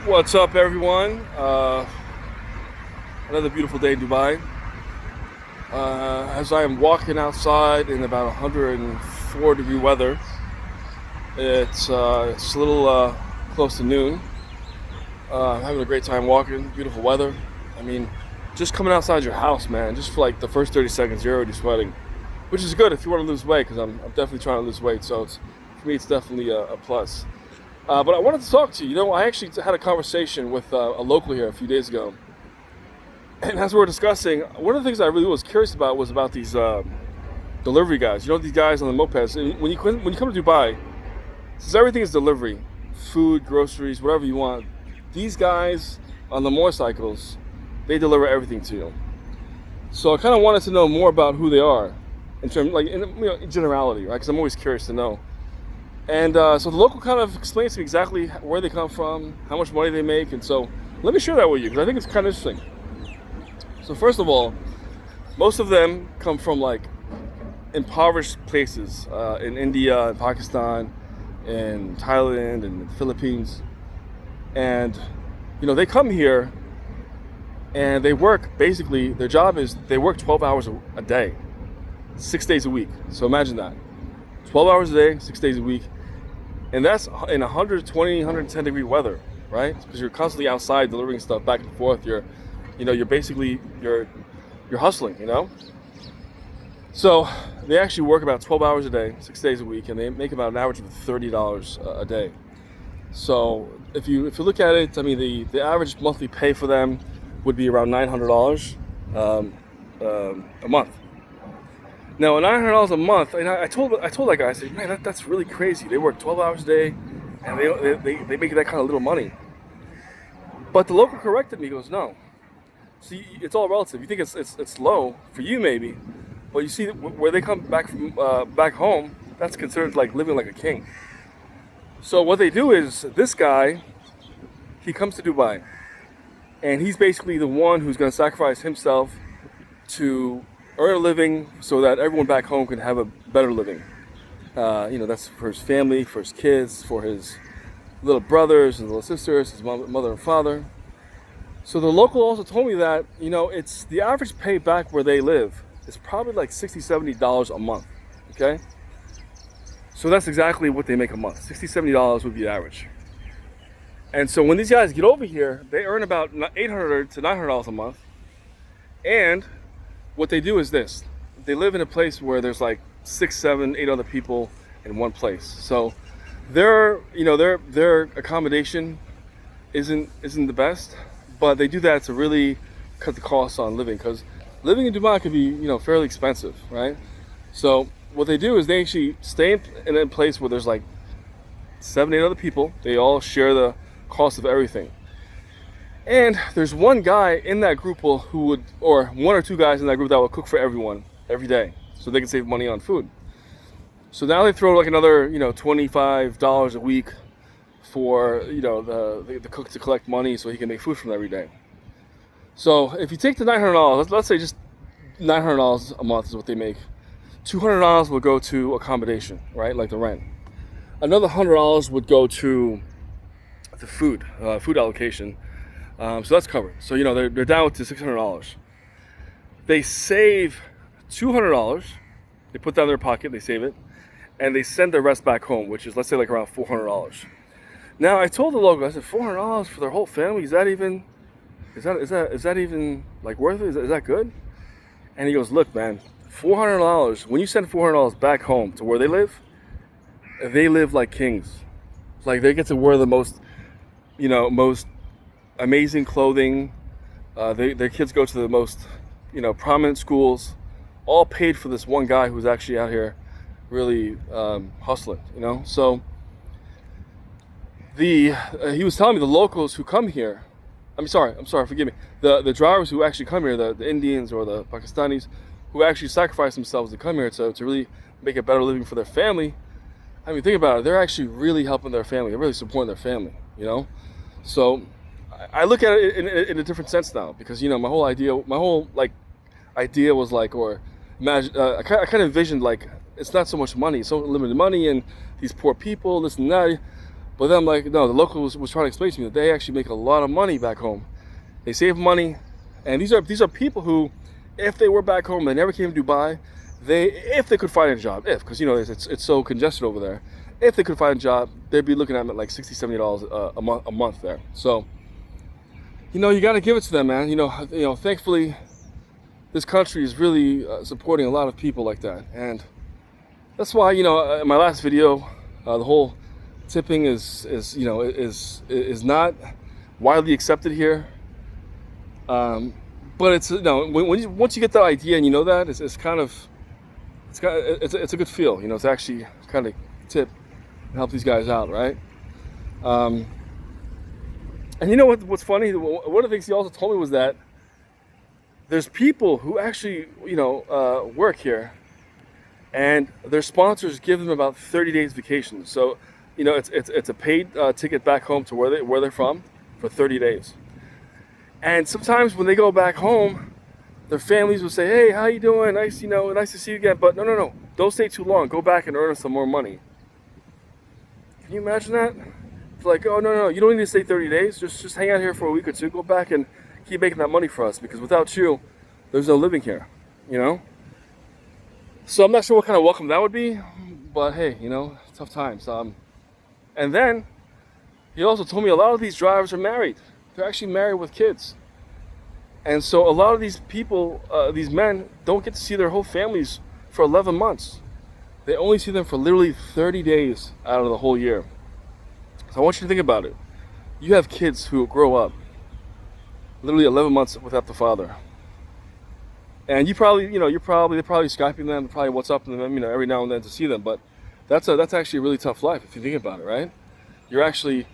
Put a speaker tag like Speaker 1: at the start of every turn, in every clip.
Speaker 1: What's up, everyone? Another beautiful day in Dubai. As I am walking outside in about 104-degree weather, it's a little close to noon. I'm having a great time walking. Beautiful weather. I mean, just coming outside your house, man. Just for like the first 30 seconds, you're already sweating, which is good if you want to lose weight, because I'm definitely trying to lose weight. So for me, it's definitely a plus. But I wanted to talk to you. I actually had a conversation with a local here a few days ago. And as we were discussing, one of the things I really was curious about was about these delivery guys. These guys on the mopeds. And when you come to Dubai, since everything is delivery, food, groceries, whatever you want, these guys on the motorcycles, they deliver everything to you. So I kind of wanted to know more about who they are, in generality, right? Because I'm always curious to know. And so the local kind of explains to me exactly where they come from, how much money they make, and so let me share that with you, because I think it's kind of interesting. So first of all, most of them come from like impoverished places in India, and Pakistan, and Thailand, and the Philippines. And they come here and they work, basically their job is they work 12 hours a day, 6 days a week. So imagine that. 12 hours a day, 6 days a week. And that's in 120, 110 degree weather, right? Because you're constantly outside delivering stuff back and forth. You're basically hustling, So they actually work about 12 hours a day, 6 days a week, and they make about an average of $30 a day. So if you look at it, I mean, the average monthly pay for them would be around $900 a month. Now, $900 a month, and I told that guy, I said, man, that's really crazy. They work 12 hours a day, and they make that kind of little money. But the local corrected me. He goes, no. See, it's all relative. You think it's low for you, maybe, but you see where they come back from back home, that's considered like living like a king. So what they do is, this guy, he comes to Dubai, and he's basically the one who's going to sacrifice himself to earn a living so that everyone back home can have a better living. That's for his family, for his kids, for his little brothers and little sisters, his mother and father. So the local also told me that, it's the average pay back where they live is probably like $60, $70 a month, okay? So that's exactly what they make a month. $60, $70 would be the average. And so when these guys get over here, they earn about $800 to $900 a month. And what they do is this: they live in a place where there's like 6, 7, 8 other people in one place. So their accommodation isn't the best, but they do that to really cut the costs on living, because living in Dubai can be fairly expensive, right? So what they do is they actually stay in a place where there's like 7, 8 other people. They all share the cost of everything. And there's one guy in that group or one or two guys in that group that will cook for everyone every day, so they can save money on food. So now they throw like another, $25 a week for, the cook to collect money so he can make food from every day. So if you take the $900, let's say just $900 a month is what they make. $200 will go to accommodation, right? Like the rent. Another $100 would go to the food allocation. So that's covered. So they're down to $600. They save $200. They put that in their pocket. They save it, and they send the rest back home, which is, let's say, like around $400. Now I told the local, I said, $400 for their whole family. Is that even like worth it? Is that good? And he goes, look, man, $400. When you send $400 back home to where they live like kings. Like, they get to wear the most amazing clothing. Their kids go to the most, prominent schools, all paid for this one guy who's actually out here really hustling, So he was telling me the locals who come here, I'm sorry, forgive me. The drivers who actually come here, the Indians or the Pakistanis, who actually sacrifice themselves to come here to really make a better living for their family. I mean, think about it. They're actually really helping their family. They're really supporting their family, So I look at it in a different sense now, because my whole idea was like, or imagine, I kind of envisioned like, it's not so much money, it's so limited money and these poor people, this and that. But then I'm like, no, the local was trying to explain to me that they actually make a lot of money back home. They save money, and these are people who, if they were back home, they never came to Dubai, if they could find a job, because you know it's so congested over there, if they could find a job, they'd be looking at like $60, $70 a month there. So, you know, you got to give it to them, man. You know, thankfully, this country is really supporting a lot of people like that, and that's why, you know, in my last video, the whole tipping is not widely accepted here. But it's, you know, once you get that idea and you know that, it's a good feel, you know, to actually kind of tip and help these guys out, right? And you know what's funny? One of the things he also told me was that there's people who actually, you know, work here, and their sponsors give them about 30 days vacation. So, you know, it's a paid ticket back home to where they're from for 30 days. And sometimes when they go back home, their families will say, "Hey, how you doing? Nice to see you again." But no, don't stay too long. Go back and earn some more money. Can you imagine that? It's like, oh no, you don't need to stay 30 days. Just hang out here for a week or two. Go back and keep making that money for us, because without you, there's no living here. You know. So I'm not sure what kind of welcome that would be, but hey, you know, tough times. And then he also told me a lot of these drivers are married. They're actually married with kids. And so a lot of these people, these men, don't get to see their whole families for 11 months. They only see them for literally 30 days out of the whole year. So I want you to think about it. You have kids who grow up literally 11 months without the father. And they're probably Skyping them, probably WhatsApping them, you know, every now and then to see them. But that's actually a really tough life if you think about it, right? You're actually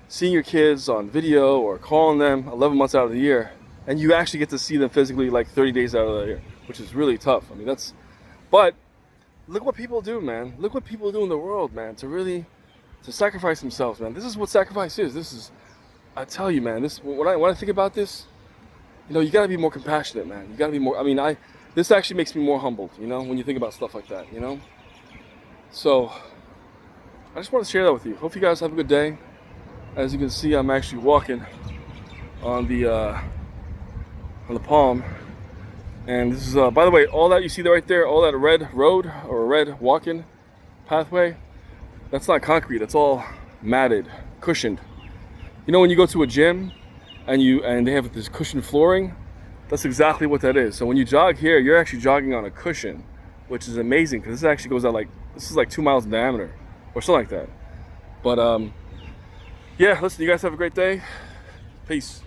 Speaker 1: seeing your kids on video or calling them 11 months out of the year, and you actually get to see them physically like 30 days out of the year, which is really tough. I mean, but look what people do, man. Look what people do in the world, man, to sacrifice themselves, man. This is what sacrifice is. I tell you, man, when I think about this, you know, you gotta be more compassionate, man. You gotta be more, this actually makes me more humbled, you know, when you think about stuff like that, you know? So, I just want to share that with you. Hope you guys have a good day. As you can see, I'm actually walking on the palm, and this is by the way, all that you see there right there, all that red road or red walking pathway, that's not concrete. It's all matted, cushioned. You know when you go to a gym and they have this cushioned flooring, that's exactly what that is. So when you jog here, you're actually jogging on a cushion, which is amazing because this actually goes out this is like 2 miles in diameter or something like that. But yeah, listen, you guys have a great day. Peace.